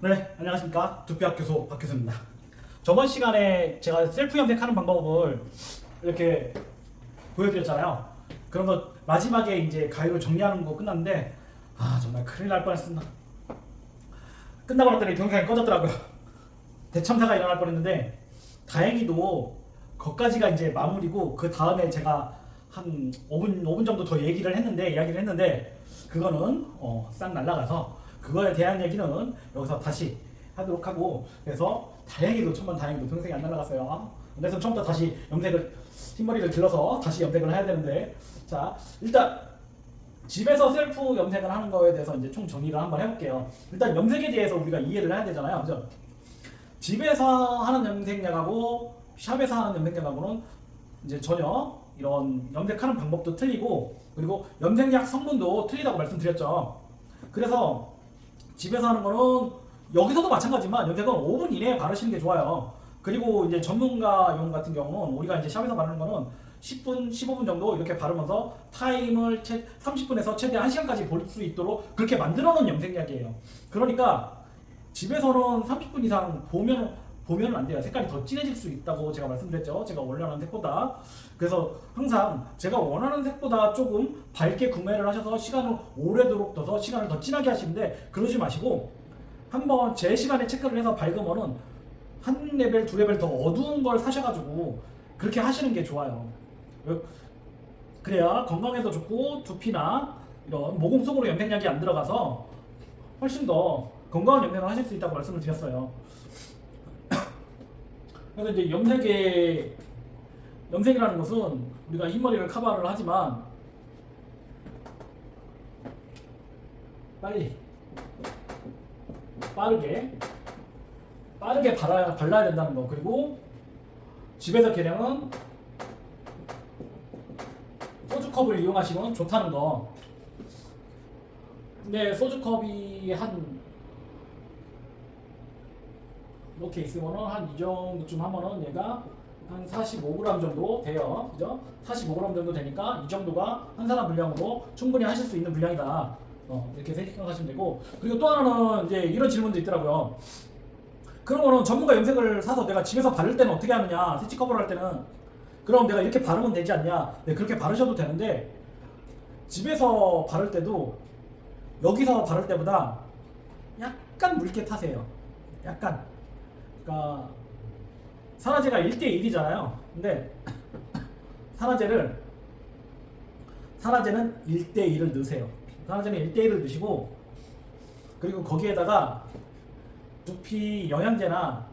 네, 안녕하십니까. 두피학 교수 박 교수입니다. 저번 시간에 제가 셀프 염색하는 방법을 이렇게 보여드렸잖아요. 그러면 마지막에 이제 가위로 정리하는 거 끝났는데 정말 큰일 날 뻔했습니다. 끝나고 났더니 동영상이 꺼졌더라고요. 대참사가 일어날 뻔했는데 다행히도 거기까지가 이제 마무리고 그 다음에 제가 한 5분 정도 더 이야기를 했는데 그거는 싹 날라가서 그거에 대한 얘기는 여기서 다시 하도록 하고, 그래서 다행히도 천만다행히도 동영상이 안 날라갔어요. 그래서 처음부터 다시 염색을 흰머리를 길러서 다시 염색을 해야 되는데, 자 일단 집에서 셀프 염색을 하는 거에 대해서 이제 총 정리를 한번 해볼게요. 일단 염색에 대해서 우리가 이해를 해야 되잖아요, 그죠? 집에서 하는 염색약하고 샵에서 하는 염색약하고는 이제 전혀 이런 염색하는 방법도 틀리고, 그리고 염색약 성분도 틀리다고 말씀드렸죠. 그래서 집에서 하는 거는 여기서도 마찬가지지만 염색은 5분 이내에 바르시는 게 좋아요. 그리고 이제 전문가용 같은 경우는 우리가 이제 샵에서 바르는 거는 10분, 15분 정도 이렇게 바르면서 타임을 30분에서 최대 1시간까지 볼 수 있도록 그렇게 만들어 놓은 염색약이에요. 그러니까 집에서는 30분 이상 보면은 안 돼요. 색깔이 더 진해질 수 있다고 제가 말씀드렸죠. 제가 원하는 색보다. 그래서 항상 제가 원하는 색보다 조금 밝게 구매를 하셔서 시간을 오래도록 둬서 시간을 더 진하게 하시는데, 그러지 마시고 한번 제 시간에 체크를 해서 밝으면은 한 레벨, 두 레벨 더 어두운 걸 사셔가지고 그렇게 하시는 게 좋아요. 그래야 건강에도 좋고 두피나 이런 모공 속으로 염색약이 안 들어가서 훨씬 더 건강한 염색을 하실 수 있다고 말씀을 드렸어요. 그래서 이제 염색이라는 것은 우리가 흰머리를 커버를 하지만 빠르게 발라야 된다는 거. 그리고 집에서 계량은 소주컵을 이용하시면 좋다는 거. 근데 소주컵이 한 이렇게 있으면은 한 이 정도쯤 하면은 얘가 한 45g 정도 돼요. 그죠? 45g 정도 되니까 이 정도가 한 사람 분량으로 충분히 하실 수 있는 분량이다. 이렇게 생각하시면 되고, 그리고 또 하나는 이제 이런 질문도 있더라고요. 그러면은 전문가 염색을 사서 내가 집에서 바를 때는 어떻게 하느냐? 스치 커버를 할 때는 그럼 내가 이렇게 바르면 되지 않냐? 네, 그렇게 바르셔도 되는데, 집에서 바를 때도 여기서 바를 때보다 약간 묽게 타세요. 약간. 그러니까 산화제가 1대1이잖아요. 근데 산화제는 1대1을 넣으세요. 산화제는 1대1을 넣으시고, 그리고 거기에다가 두피 영양제나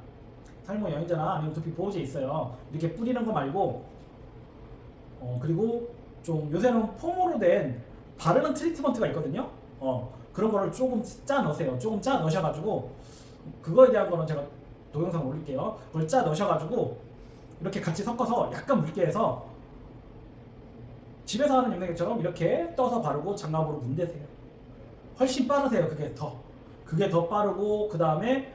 탈모 영양제나 아니면 두피 보호제 있어요. 이렇게 뿌리는 거 말고, 그리고 좀 요새는 폼으로 된 바르는 트리트먼트가 있거든요. 그런 거를 조금 짜 넣으세요. 조금 짜 넣으셔가지고, 그거에 대한 거는 제가 동영상 올릴게요. 그걸 짜 넣으셔가지고 이렇게 같이 섞어서 약간 묽게 해서 집에서 하는 염색처럼 이렇게 떠서 바르고 장갑으로 문대세요. 훨씬 빠르세요. 그게 더 빠르고, 그 다음에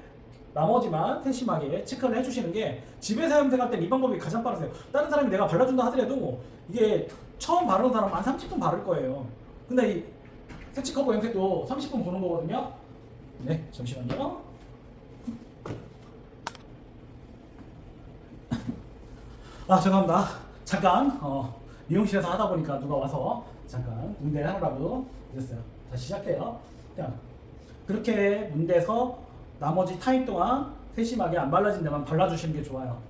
나머지만 세심하게 체크를 해주시는 게, 집에서 염색할 땐 이 방법이 가장 빠르세요. 다른 사람이 내가 발라준다 하더라도 이게 처음 바르는 사람은 한 30분 바를 거예요. 근데 이 색치 커버 염색도 30분 보는 거거든요. 네, 잠시만요. 죄송합니다. 잠깐 미용실에서 하다 보니까 누가 와서 잠깐 문대 하느라고 늦었어요. 다시 시작해요. 자, 그렇게 문대서 나머지 타임 동안 세심하게 안 발라진 데만 발라주시는 게 좋아요.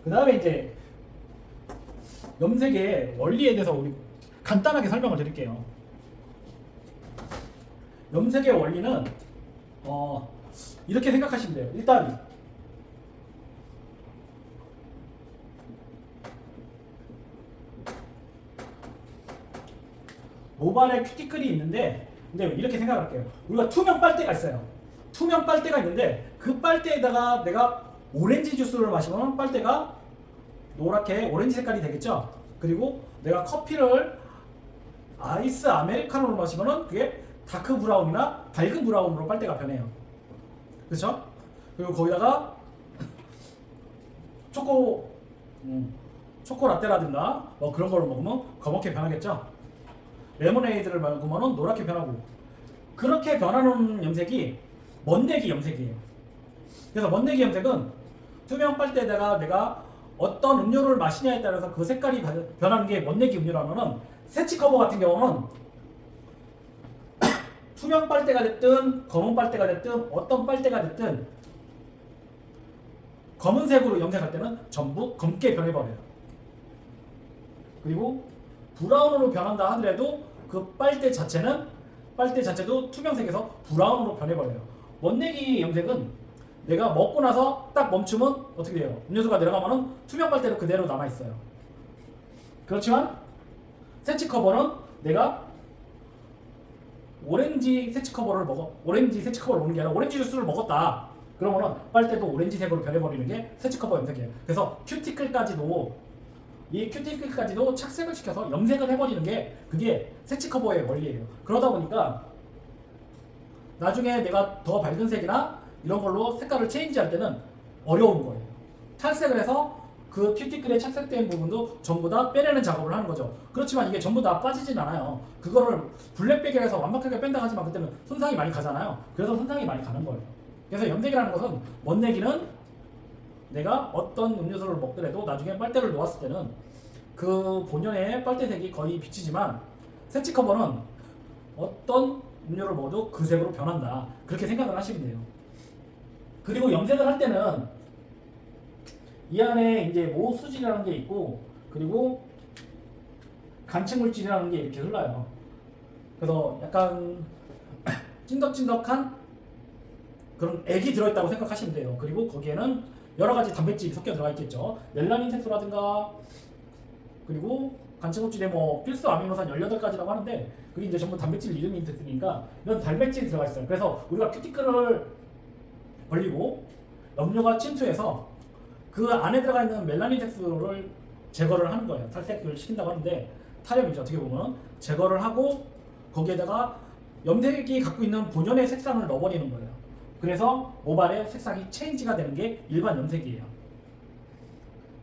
그 다음에 이제 염색의 원리에 대해서 우리 간단하게 설명을 드릴게요. 염색의 원리는 이렇게 생각하시면 돼요. 일단 모발에 큐티클이 있는데, 근데 이렇게 생각할게요. 우리가 투명 빨대가 있어요. 투명 빨대가 있는데 그 빨대에다가 내가 오렌지 주스를 마시면 빨대가 노랗게 오렌지 색깔이 되겠죠. 그리고 내가 커피를 아이스 아메리카노로 마시면 그게 다크 브라운이나 밝은 브라운으로 빨대가 변해요. 그렇죠? 그리고 거기다가 초코 라떼라든가 그런 걸로 먹으면 검게 변하겠죠. 레모네이드를 먹으면 노랗게 변하고, 그렇게 변하는 염색이 멋내기 염색이에요. 그래서 멋내기 염색은 투명 빨대에다가 내가 어떤 음료를 마시냐에 따라서 그 색깔이 변하는 게 멋내기 음료라면은 세치 커버 같은 경우는 투명 빨대가 됐든 검은 빨대가 됐든 어떤 빨대가 됐든 검은색으로 염색할 때는 전부 검게 변해버려요. 그리고 브라운으로 변한다 하더라도 그 빨대 자체도 투명색에서 브라운으로 변해버려요. 멋내기 염색은 내가 먹고 나서 딱 멈추면 어떻게 돼요? 음료수가 내려가면은 투명 빨대로 그대로 남아있어요. 그렇지만 세치 커버는 내가 오렌지 세치 커버를 먹는 게 아니라 오렌지 주스를 먹었다. 그러면은 빨대도 오렌지색으로 변해버리는 게 세치 커버 염색이에요. 그래서 큐티클까지도 착색을 시켜서 염색을 해버리는 게 그게 세치 커버의 원리예요. 그러다 보니까 나중에 내가 더 밝은 색이나 이런 걸로 색깔을 체인지할 때는 어려운 거예요. 탈색을 해서 그 큐티클에 착색된 부분도 전부 다 빼내는 작업을 하는 거죠. 그렇지만 이게 전부 다 빠지진 않아요. 그거를 블랙백이라서 완벽하게 뺀다 하지만 그때는 손상이 많이 가잖아요. 그래서 손상이 많이 가는 거예요. 그래서 염색이라는 것은 멋내기는 내가 어떤 음료수를 먹더라도 나중에 빨대를 놓았을 때는 그 본연의 빨대색이 거의 비치지만 세치 커버는 어떤 음료를 먹어도 그 색으로 변한다. 그렇게 생각을 하시면 돼요. 그리고 염색을 할 때는 이 안에 이제 모수질이라는 게 있고 그리고 간층물질이라는 게 이렇게 흘러요. 그래서 약간 찐덕찐덕한 그런 액이 들어있다고 생각하시면 돼요. 그리고 거기에는 여러 가지 단백질이 섞여 들어가 있겠죠. 멜라닌 색소라든가 그리고 간층물질에 뭐 필수 아미노산 18가지라고 하는데 그게 이제 전부 단백질 이름이 있으니까 이런 단백질이 들어가 있어요. 그래서 우리가 큐티클을 벌리고 염료가 침투해서 그 안에 들어가 있는 멜라닌 색소를 제거를 하는 거예요. 탈색을 시킨다고 하는데 탈염이죠. 어떻게 보면 제거를 하고 거기에다가 염색이 갖고 있는 본연의 색상을 넣어버리는 거예요. 그래서 모발의 색상이 체인지가 되는 게 일반 염색이에요.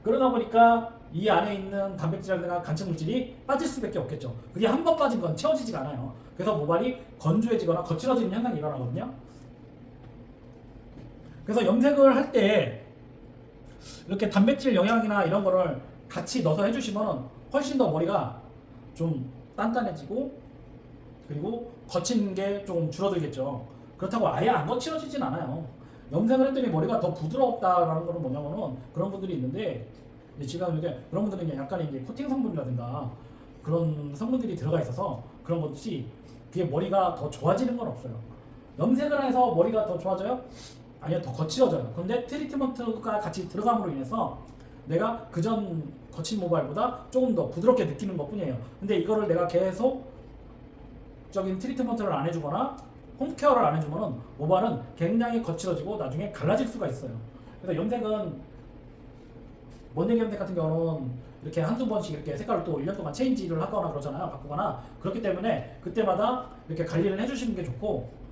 그러다 보니까 이 안에 있는 단백질이나 간층물질이 빠질 수밖에 없겠죠. 그게 한 번 빠진 건 채워지지가 않아요. 그래서 모발이 건조해지거나 거칠어지는 현상이 일어나거든요. 그래서 염색을 할 때 이렇게 단백질 영양이나 이런 거를 같이 넣어서 해주시면 훨씬 더 머리가 좀 단단해지고 그리고 거친 게 좀 줄어들겠죠. 그렇다고 아예 안 거칠어지진 않아요. 염색을 했더니 머리가 더 부드럽다라는 거는 뭐냐면은 그런 분들이 있는데 지금 이게 그런 분들은 약간의 이제 코팅 성분이라든가 그런 성분들이 들어가 있어서 그런 것이 그게 머리가 더 좋아지는 건 없어요. 염색을 해서 머리가 더 좋아져요? 아니요, 더 거칠어져요. 그런데 트리트먼트가 같이 들어감으로 인해서 내가 그전 거친 모발보다 조금 더 부드럽게 느끼는 것 뿐이에요. 근데 이거를 내가 계속 적인 트리트먼트를 안 해주거나 홈케어를 안 해주면 모발은 굉장히 거칠어지고 나중에 갈라질 수가 있어요. 그래서 염색은 멋내기 염색 같은 경우는 이렇게 한두 번씩 이렇게 색깔을 또 1년 동안 체인지를 하거나 그러잖아요. 바꾸거나. 그렇기 때문에 그때마다 이렇게 관리를 해주시는 게 좋고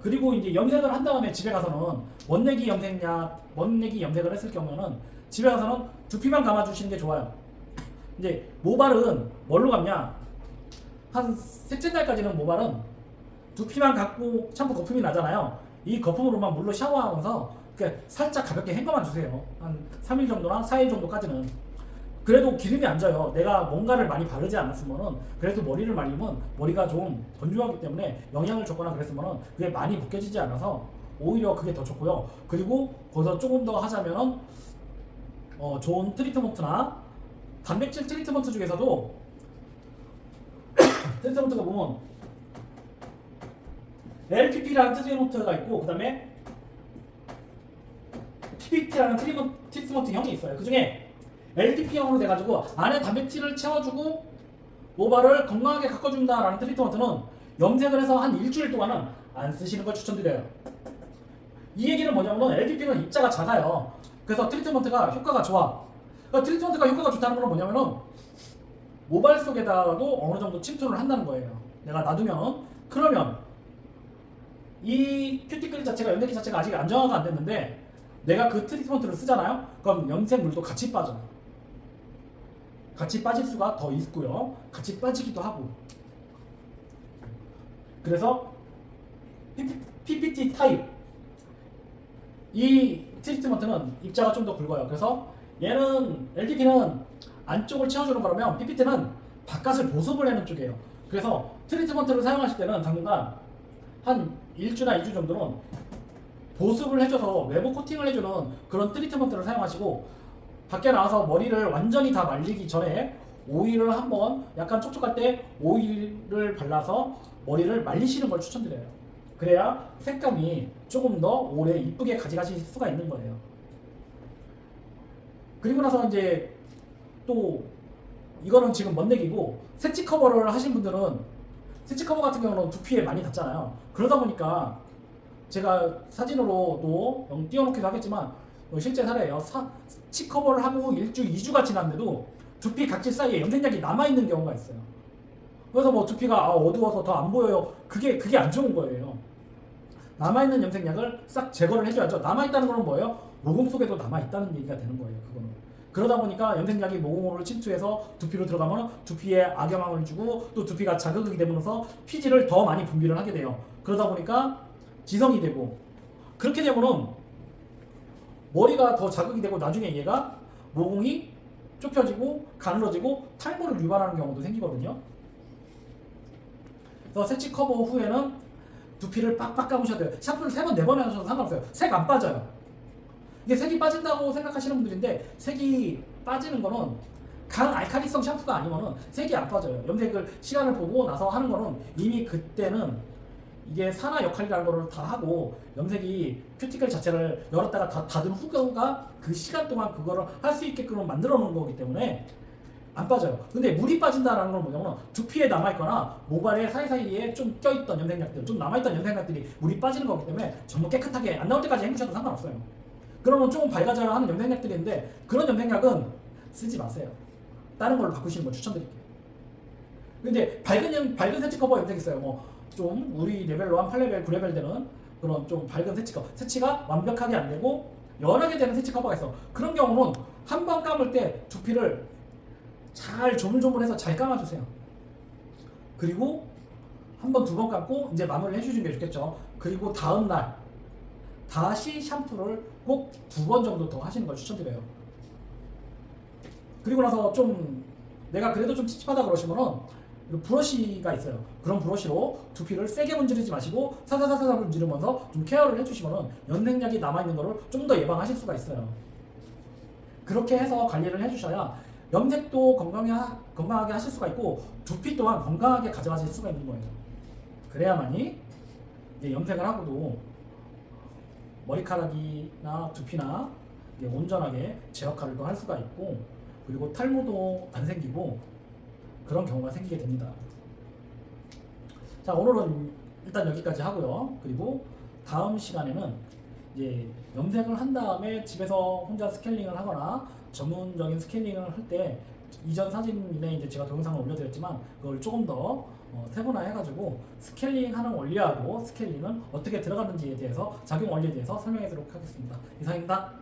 그리고 이제 염색을 한 다음에 집에 가서는 멋내기 염색을 했을 경우에는 집에 가서는 두피만 감아주시는 게 좋아요. 이제 모발은 뭘로 감냐? 한 셋째 날까지는 모발은 두피만 감고 샴푸 거품이 나잖아요. 이 거품으로만 물로 샤워하면서 살짝 가볍게 헹궈만 주세요. 한 3일 정도나 4일 정도까지는. 그래도 기름이 안 져요. 내가 뭔가를 많이 바르지 않았으면은 그래도 머리를 말리면 머리가 좀 건조하기 때문에 영양을 줬거나 그랬으면은 그게 많이 벗겨지지 않아서 오히려 그게 더 좋고요. 그리고 거기서 조금 더 하자면은 좋은 트리트먼트나 단백질 트리트먼트 중에서도 트리트먼트가 보면 LPP라는 트리트먼트가 있고 그 다음에 PBT라는 트리트먼트형이 있어요. 그 중에 LPP형으로 돼가지고 안에 단백질을 채워주고 모발을 건강하게 가꿔준다라는 트리트먼트는 염색을 해서 한 일주일 동안은 안 쓰시는 걸 추천드려요. 이 얘기는 뭐냐면 LPP는 입자가 작아요. 그래서 트리트먼트가 효과가 좋아. 그러니까 트리트먼트가 효과가 좋다는 건 뭐냐면은 모발 속에다가도 어느 정도 침투를 한다는 거예요. 내가 놔두면 그러면 이 큐티클 자체가 염색기 자체가 아직 안정화가 안 됐는데 내가 그 트리트먼트를 쓰잖아요. 그럼 염색물도 같이 빠져요. 같이 빠질 수가 더 있고요. 같이 빠지기도 하고. 그래서 PPT 타입 이 트리트먼트는 입자가 좀 더 굵어요. 그래서 얘는 LDP는 안쪽을 채워주는 거라면 PPT는 바깥을 보습을 해는 쪽이에요. 그래서 트리트먼트를 사용하실 때는 당분간 한 1주나 2주 정도는 보습을 해줘서 외부 코팅을 해주는 그런 트리트먼트를 사용하시고 밖에 나와서 머리를 완전히 다 말리기 전에 오일을 한번 약간 촉촉할 때 오일을 발라서 머리를 말리시는 걸 추천드려요. 그래야 색감이 조금 더 오래 이쁘게 가져가실 수가 있는 거예요. 그리고 나서 이제 또 이거는 지금 먼데기고 새치 커버를 하신 분들은 새치 커버 같은 경우는 두피에 많이 닿잖아요. 그러다 보니까 제가 사진으로도 띄워놓기도 하겠지만 실제 사례예요. 치 커버를 하고 1주, 2주가 지났는데도 두피 각질 사이에 염색약이 남아있는 경우가 있어요. 그래서 뭐 두피가 어두워서 더 안 보여요. 그게 안 좋은 거예요. 남아있는 염색약을 싹 제거를 해줘야죠. 남아있다는 건 뭐예요? 모공 속에도 남아있다는 얘기가 되는 거예요. 그거는. 그러다 보니까 염색약이 모공으로 침투해서 두피로 들어가면 두피에 악영향을 주고 또 두피가 자극이 되면서 피지를 더 많이 분비를 하게 돼요. 그러다 보니까 지성이 되고 그렇게 되면은 머리가 더 자극이 되고 나중에 얘가 모공이 좁혀지고 가늘어지고 탈모를 유발하는 경우도 생기거든요. 그래서 새치 커버 후에는 두피를 빡빡 감으셔야 돼요. 샴푸를 3번, 4번 하셔도 상관없어요. 색 안 빠져요. 이게 색이 빠진다고 생각하시는 분들인데 색이 빠지는 거는 강 알칼리성 샴푸가 아니면은 색이 안 빠져요. 염색을 시간을 보고 나서 하는 거는 이미 그때는 이게 산화 역할이라는 거를 다 하고 염색이 큐티클 자체를 열었다가 다 닫은 후가 그 시간 동안 그거를 할 수 있게끔 만들어 놓은 거기 때문에 안 빠져요. 근데 물이 빠진다라는 건 뭐냐면 두피에 남아있거나 모발에 사이사이에 좀 껴있던 염색약들, 좀 남아있던 염색약들이 물이 빠지는 거기 때문에 전부 깨끗하게 안 나올 때까지 헹구셔도 상관없어요. 그러면 조금 밝아져야 하는 염색약들이 있는데 그런 염색약은 쓰지 마세요. 다른 걸로 바꾸시는 걸 추천드릴게요. 근데 밝은 새치 커버 염색 있어요. 뭐 좀 우리 레벨로 한 8레벨, 9레벨 되는 그런 좀 밝은 새치 커버, 새치가 완벽하게 안 되고 연하게 되는 새치 커버가 있어. 그런 경우는 한 번 감을 때 두피를 잘 조물조물해서 잘 감아주세요. 그리고 한 번, 2번 감고 이제 마무리를 해주시는 게 좋겠죠. 그리고 다음 날 다시 샴푸를 꼭 2번 정도 더 하시는 걸 추천드려요. 그리고 나서 좀 내가 그래도 좀 찝찝하다 그러시면은 브러쉬가 있어요. 그런 브러쉬로 두피를 세게 문지르지 마시고 사사사사 문지르면서 좀 케어를 해주시면은 염색약이 남아있는 거를 좀 더 예방하실 수가 있어요. 그렇게 해서 관리를 해주셔야 염색도 건강하게 하실 수가 있고 두피 또한 건강하게 가져가실 수가 있는 거예요. 그래야만이 이제 염색을 하고도 머리카락이나 두피나 온전하게 제 역할을 또 할 수가 있고 그리고 탈모도 안 생기고 그런 경우가 생기게 됩니다. 자, 오늘은 일단 여기까지 하고요. 그리고 다음 시간에는 이제 염색을 한 다음에 집에서 혼자 스케일링을 하거나 전문적인 스케일링을 할 때 이전 사진에 이제 제가 동영상을 올려드렸지만 그걸 조금 더 세분화해가지고 스케일링하는 원리하고 스케일링은 어떻게 들어가는지에 대해서 작용 원리에 대해서 설명하도록 하겠습니다. 이상입니다.